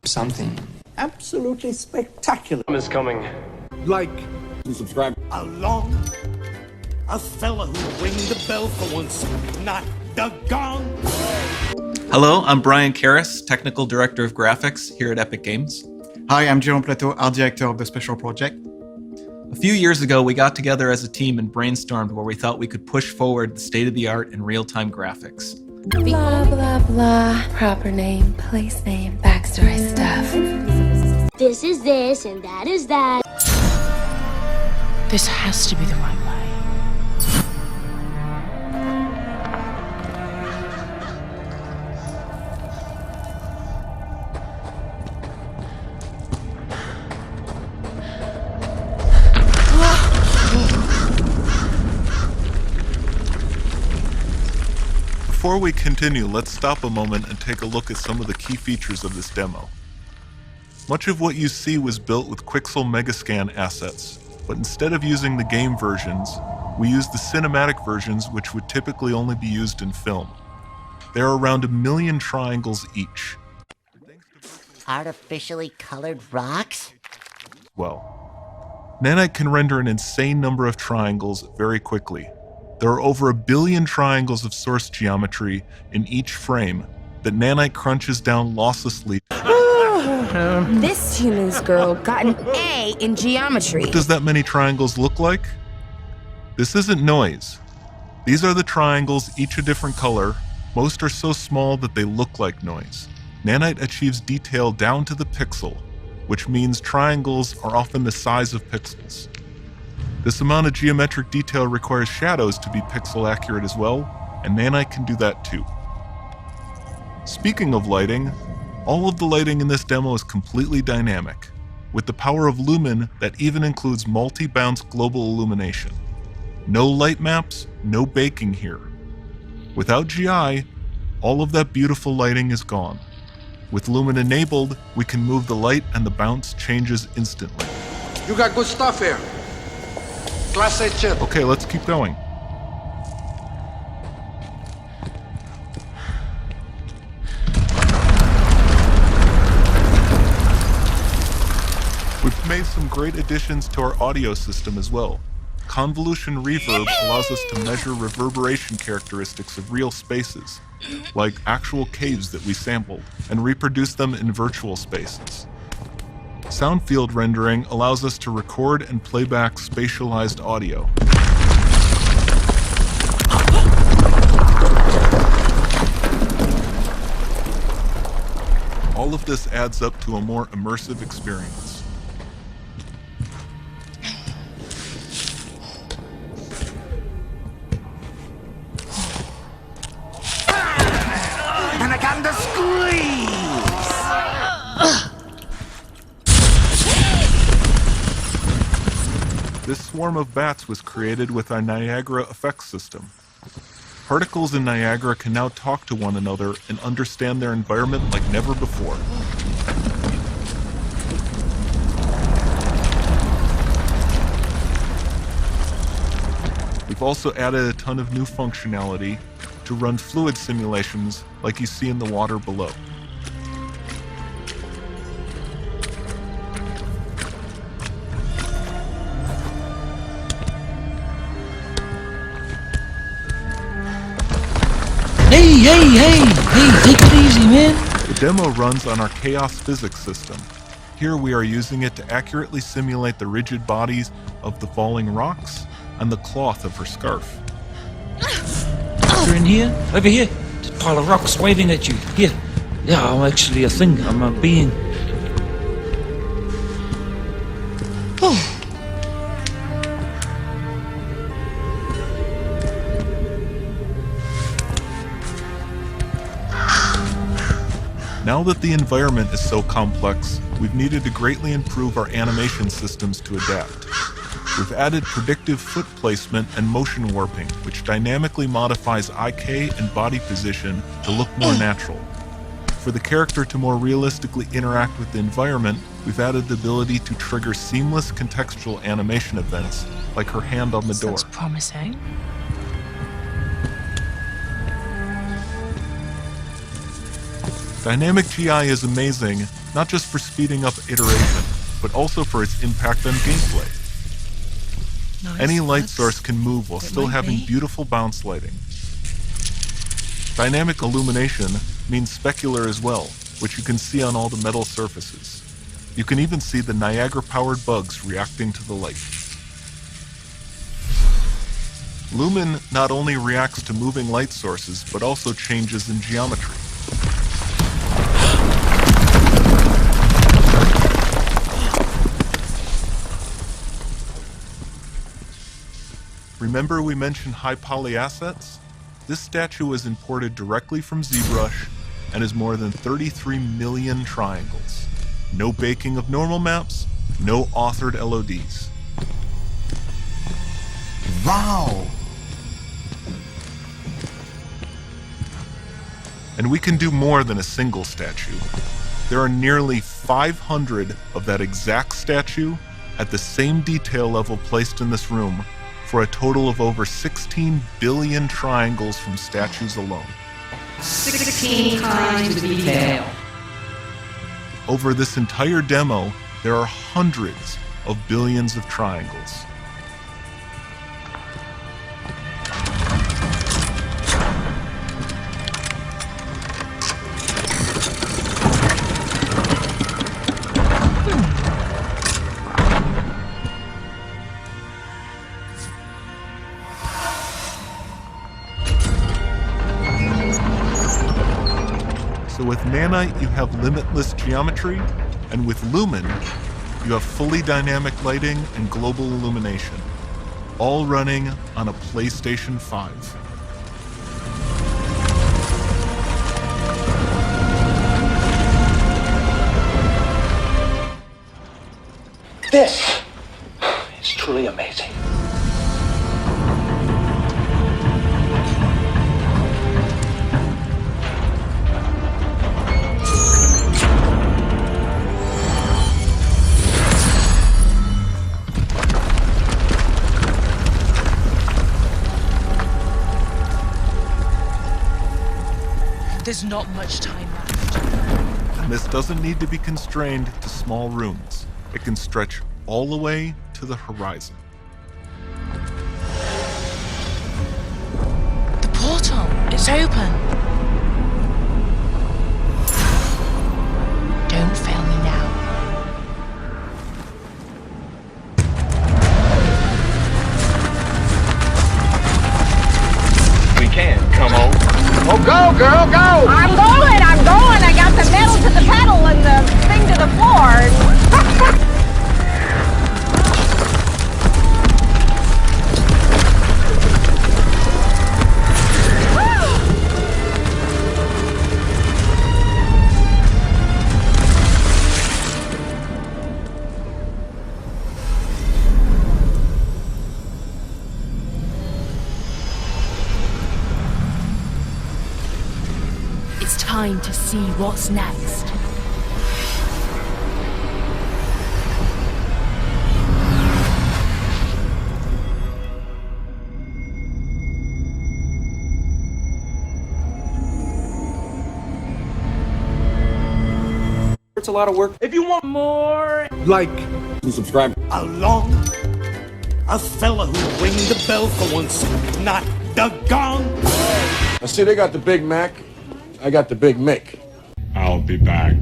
something absolutely spectacular is coming. like and subscribe along a fella who ring the bell for once, not the gong. Hello, I'm Brian Karras, Technical Director of Graphics here at Epic Games. Hi, I'm Jérôme Plateau, Art Director of the Special Project. A few years ago, we got together as a team and brainstormed where we thought we could push forward the state-of-the-art in real-time graphics. Blah, blah, blah. Proper name, place name, backstory stuff. This is this and that is that. This has to be the right way. Before we continue, let's stop a moment and take a look at some of the key features of this demo. Much of what you see was built with Quixel Megascan assets, but instead of using the game versions, we used the cinematic versions, which would typically only be used in film. There are around 1 million triangles each. Artificially colored rocks? Well, Nanite can render an insane number of triangles very quickly. There are over 1 billion triangles of source geometry in each frame that Nanite crunches down losslessly. This human's girl got an A in geometry. What does that many triangles look like? This isn't noise. These are the triangles, each a different color. Most are so small that they look like noise. Nanite achieves detail down to the pixel, which means triangles are often the size of pixels. This amount of geometric detail requires shadows to be pixel accurate as well, and Nanite can do that too. Speaking of lighting, all of the lighting in this demo is completely dynamic, with the power of Lumen that even includes multi-bounce global illumination. No light maps, no baking here. Without GI, all of that beautiful lighting is gone. With Lumen enabled, we can move the light and the bounce changes instantly. You got good stuff here. Class A chip. Okay, let's keep going. We've made some great additions to our audio system as well. Convolution reverb allows us to measure reverberation characteristics of real spaces, like actual caves that we sampled, and reproduce them in virtual spaces. Sound field rendering allows us to record and play back spatialized audio. All of this adds up to a more immersive experience. And I got the squeeze. This swarm of bats was created with our Niagara effects system. Particles in Niagara can now talk to one another and understand their environment like never before. We've also added a ton of new functionality to run fluid simulations like you see in the water below. Hey, take it easy, man. The demo runs on our chaos physics system. Here we are using it to accurately simulate the rigid bodies of the falling rocks and the cloth of her scarf. You're in here? Over here? There's a pile of rocks waving at you. Here. Yeah, I'm actually a thing. I'm a being. Oh. Now that the environment is so complex, we've needed to greatly improve our animation systems to adapt. We've added predictive foot placement and motion warping, which dynamically modifies IK and body position to look more natural. For the character to more realistically interact with the environment, we've added the ability to trigger seamless contextual animation events, like her hand on the door. Sounds promising. Dynamic GI is amazing, not just for speeding up iteration, but also for its impact on gameplay. Any light source can move while still having beautiful bounce lighting. Dynamic illumination means specular as well, which you can see on all the metal surfaces. You can even see the Niagara-powered bugs reacting to the light. Lumen not only reacts to moving light sources, but also changes in geometry. Remember we mentioned high poly assets? This statue was imported directly from ZBrush and is more than 33 million triangles. No baking of normal maps, no authored LODs. Wow! And we can do more than a single statue. There are nearly 500 of that exact statue at the same detail level placed in this room, for a total of over 16 billion triangles from statues alone. 16 times the detail. Over this entire demo, there are hundreds of billions of triangles. So with Nanite, you have limitless geometry, and with Lumen, you have fully dynamic lighting and global illumination, all running on a PlayStation 5. This is truly amazing. There's not much time left. And this doesn't need to be constrained to small rooms. It can stretch all the way to the horizon. The portal, it's open. Don't fail me now. We can, come on. Oh, go, girl, go! I'm going! I got the metal to the pedal and the thing to the floor. It's time to see what's next. It's a lot of work. If you want more, like and subscribe. Along, a fella who ring the bell for once, not the gong. I see they got the Big Mac. I got the Big Mick. I'll be back.